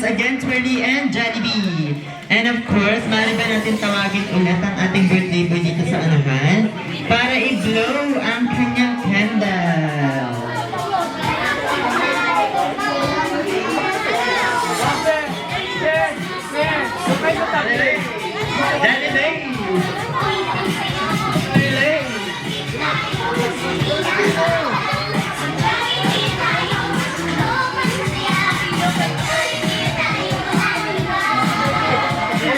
Once again, Twirly and Jollibee. And of course, maaari ba natin tawagin ulit ang ating birthday boy dito sa anuhan para i-blow ang kanyang candle. Jollibee!